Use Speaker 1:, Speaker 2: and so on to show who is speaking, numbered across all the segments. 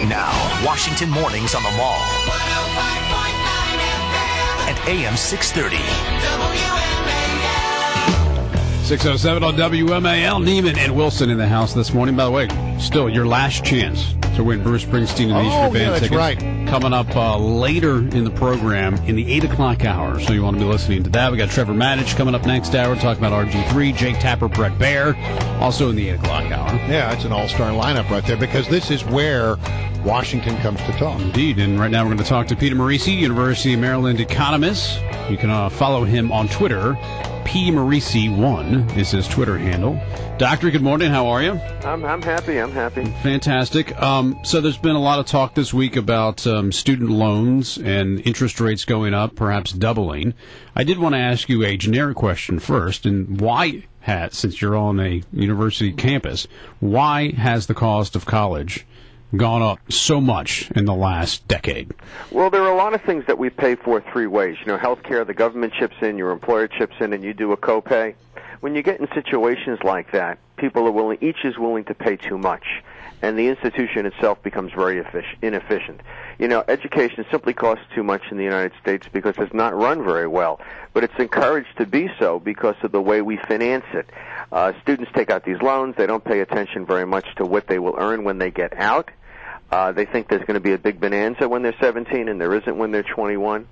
Speaker 1: Now, Washington Mornings on the Mall. 105.9 FM. And AM 630. WMAL.
Speaker 2: 607 on WMAL. Neiman and Wilson in the house this morning. By the way, still your last chance to win Bruce Springsteen and the Easter Band tickets.
Speaker 3: Right.
Speaker 2: Coming up later in the program in the 8 o'clock hour. So you want to be listening to that. We got Trevor Maddich coming up next hour talking about RG3, Jake Tapper, Brett Baer, also in the 8 o'clock hour.
Speaker 3: Yeah, it's an all-star lineup right there because this is where Washington comes to talk.
Speaker 2: Indeed, and right now we're going to talk to Peter MORICI, University of Maryland economist. You can follow him on Twitter. PMORICI1 is his Twitter handle. Doctor, good morning. How are you?
Speaker 4: I'm happy.
Speaker 2: Fantastic. So there's been a lot of talk this week about student loans and interest rates going up, perhaps doubling. I did want to ask you a generic question first, and why since you're on a university campus, why has the cost of college gone up so much in the last decade?
Speaker 4: Well, there are a lot of things that we pay for three ways. You know, healthcare, the government chips in, your employer chips in, and you do a copay. When you get in situations like that, each is willing to pay too much, and the institution itself becomes very inefficient. You know, education simply costs too much in the United States because it's not run very well, but it's encouraged to be so because of the way we finance it. Students take out these loans. They don't pay attention very much to what they will earn when they get out. They think there's going to be a big bonanza when they're 17, and there isn't when they're 21.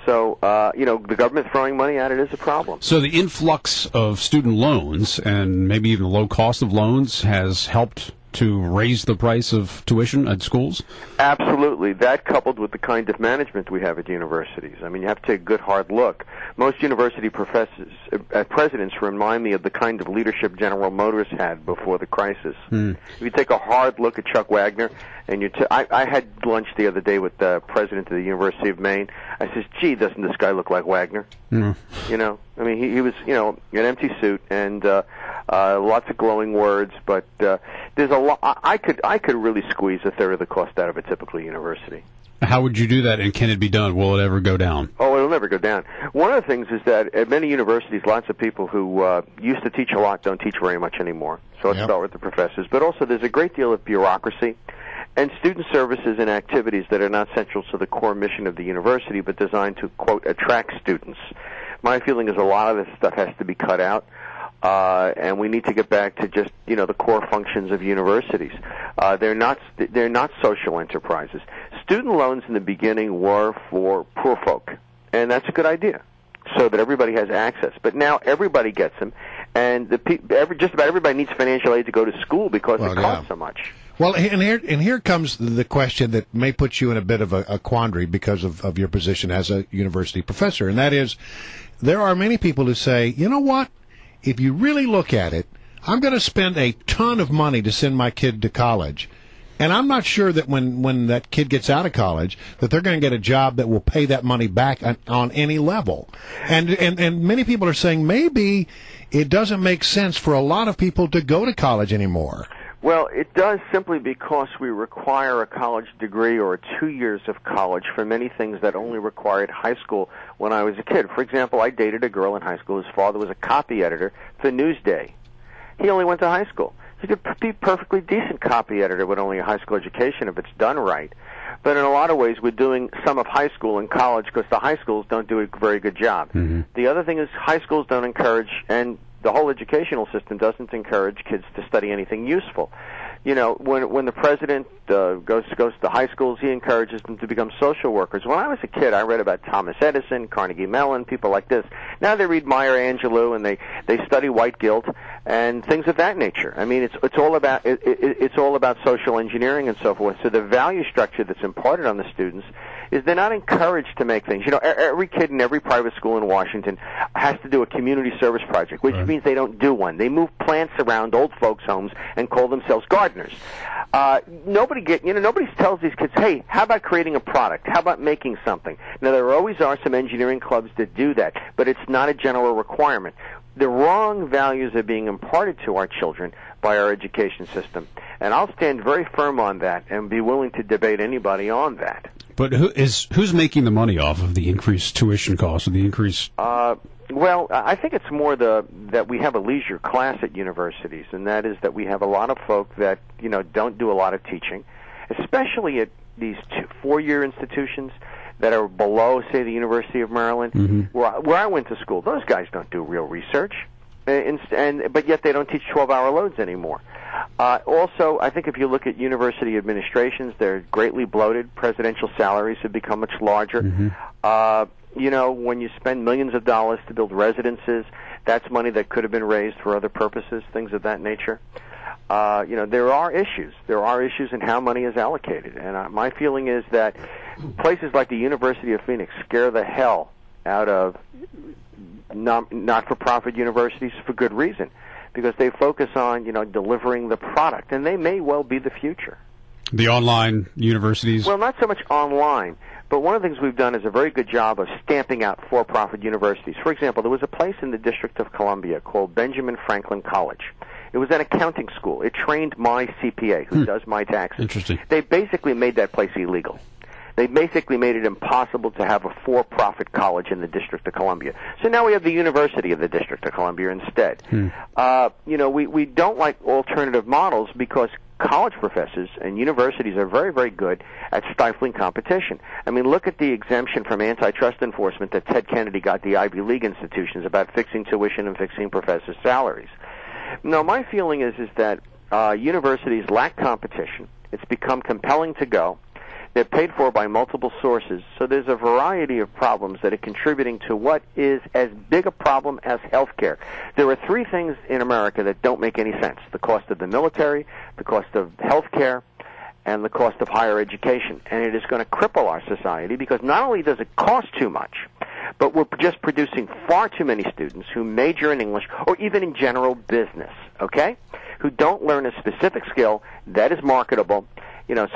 Speaker 4: So, the government throwing money at it is a problem.
Speaker 2: So the influx of student loans and maybe even the low cost of loans has helped to raise the price of tuition at schools?
Speaker 4: Absolutely. That coupled with the kind of management we have at universities. I mean, you have to take a good hard look. Most university presidents remind me of the kind of leadership General Motors had before the crisis. If you take a hard look at Chuck Wagner, and I had lunch the other day with the president of the University of Maine. I says, gee, doesn't this guy look like Wagner? You know, I mean, he was, an empty suit and lots of glowing words, but there's a lot. I could really squeeze a third of the cost out of a typical university.
Speaker 2: How would you do that, and can it be done? Will it ever go down?
Speaker 4: Oh, it'll never go down. One of the things is that at many universities, lots of people who used to teach a lot don't teach very much anymore. So let's start with the professors. But also there's a great deal of bureaucracy and student services and activities that are not central to the core mission of the university, but designed to, quote, attract students. My feeling is a lot of this stuff has to be cut out. And we need to get back to just, the core functions of universities. They're not social enterprises. Student loans in the beginning were for poor folk, and that's a good idea, so that everybody has access. But now everybody gets them, and just about everybody needs financial aid to go to school because it costs so much.
Speaker 3: Well, and here comes the question that may put you in a bit of a quandary because of your position as a university professor, and that is there are many people who say, you know what? If you really look at it, I'm going to spend a ton of money to send my kid to college. And I'm not sure that when that kid gets out of college that they're going to get a job that will pay that money back on any level. And many people are saying maybe it doesn't make sense for a lot of people to go to college anymore.
Speaker 4: Well, it does simply because we require a college degree or 2 years of college for many things that only required high school when I was a kid. For example, I dated a girl in high school whose father was a copy editor for Newsday. He only went to high school. He could be a perfectly decent copy editor with only a high school education if it's done right. But in a lot of ways, we're doing some of high school and college because the high schools don't do a very good job. Mm-hmm. The other thing is high schools don't encourage, and the whole educational system doesn't encourage kids to study anything useful. When the president goes to high schools, he encourages them to become social workers. When I was a kid, I read about Thomas Edison, Carnegie Mellon, people like this. Now they read Maya Angelou and they study white guilt and things of that nature. I mean, it's all about social engineering and so forth. So the value structure that's imparted on the students is they're not encouraged to make things. Every kid in every private school in Washington has to do a community service project, which means they don't do one. They move plants around old folks' homes and call themselves gardeners. Nobody tells these kids, hey, how about creating a product? How about making something? Now, there always are some engineering clubs that do that, but it's not a general requirement. The wrong values are being imparted to our children by our education system. And I'll stand very firm on that and be willing to debate anybody on that.
Speaker 2: But who's making the money off of the increased tuition costs or the increased?
Speaker 4: Well, I think it's more that we have a leisure class at universities, and that is that we have a lot of folk that don't do a lot of teaching, especially at these 4-year institutions that are below, say, the University of Maryland, where I went to school. Those guys don't do real research, but yet they don't teach 12-hour loads anymore. Also, I think if you look at university administrations, they're greatly bloated. Presidential salaries have become much larger. When you spend millions of dollars to build residences, that's money that could have been raised for other purposes, things of that nature. There are issues. There are issues in how money is allocated. And my feeling is that places like the University of Phoenix scare the hell out of not-for-profit universities for good reason, because they focus on, delivering the product, and they may well be the future.
Speaker 2: The online universities?
Speaker 4: Well, not so much online, but one of the things we've done is a very good job of stamping out for-profit universities. For example, there was a place in the District of Columbia called Benjamin Franklin College. It was an accounting school. It trained my CPA, who does my taxes.
Speaker 2: Interesting.
Speaker 4: They basically made that place illegal. They basically made it impossible to have a for-profit college in the District of Columbia. So now we have the University of the District of Columbia instead. We don't like alternative models because college professors and universities are very, very good at stifling competition. I mean, look at the exemption from antitrust enforcement that Ted Kennedy got the Ivy League institutions about fixing tuition and fixing professors' salaries. No, my feeling is that universities lack competition. It's become compelling to go. They're paid for by multiple sources, so there's a variety of problems that are contributing to what is as big a problem as healthcare. There are 3 things in America that don't make any sense: the cost of the military, the cost of healthcare, and the cost of higher education. And it is going to cripple our society because not only does it cost too much, but we're just producing far too many students who major in English or even in general business, okay, who don't learn a specific skill that is marketable.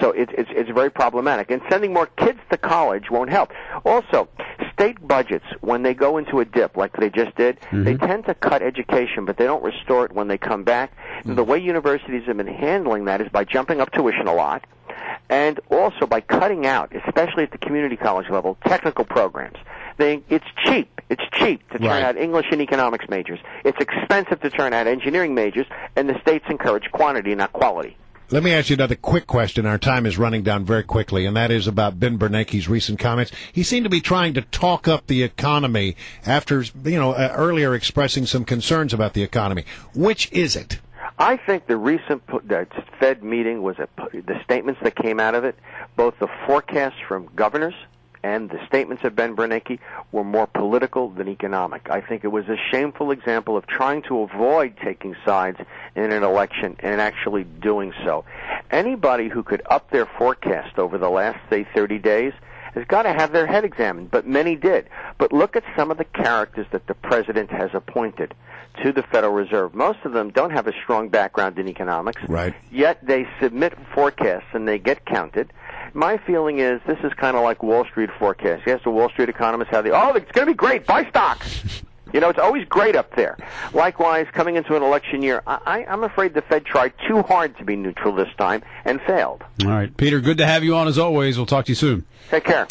Speaker 4: So it's very problematic. And sending more kids to college won't help. Also, state budgets, when they go into a dip like they just did, they tend to cut education, but they don't restore it when they come back. And the way universities have been handling that is by jumping up tuition a lot, and also by cutting out, especially at the community college level, technical programs. It's cheap. It's cheap to turn out English and economics majors. It's expensive to turn out engineering majors, and the states encourage quantity, not quality.
Speaker 3: Let me ask you another quick question. Our time is running down very quickly, and that is about Ben Bernanke's recent comments. He seemed to be trying to talk up the economy after, earlier expressing some concerns about the economy. Which is it?
Speaker 4: I think the recent Fed meeting was the statements that came out of it, both the forecasts from governors and the statements of Ben Bernanke were more political than economic. I think it was a shameful example of trying to avoid taking sides in an election and actually doing so. Anybody who could up their forecast over the last, say, 30 days has got to have their head examined, but many did. But look at some of the characters that the president has appointed to the Federal Reserve. Most of them don't have a strong background in economics, yet they submit forecasts and they get counted. My feeling is this is kind of like Wall Street forecasts. Yes, the Wall Street economists have it's going to be great, buy stocks. It's always great up there. Likewise, coming into an election year, I'm afraid the Fed tried too hard to be neutral this time and failed.
Speaker 2: All right, Peter, good to have you on as always. We'll talk to you soon.
Speaker 4: Take care.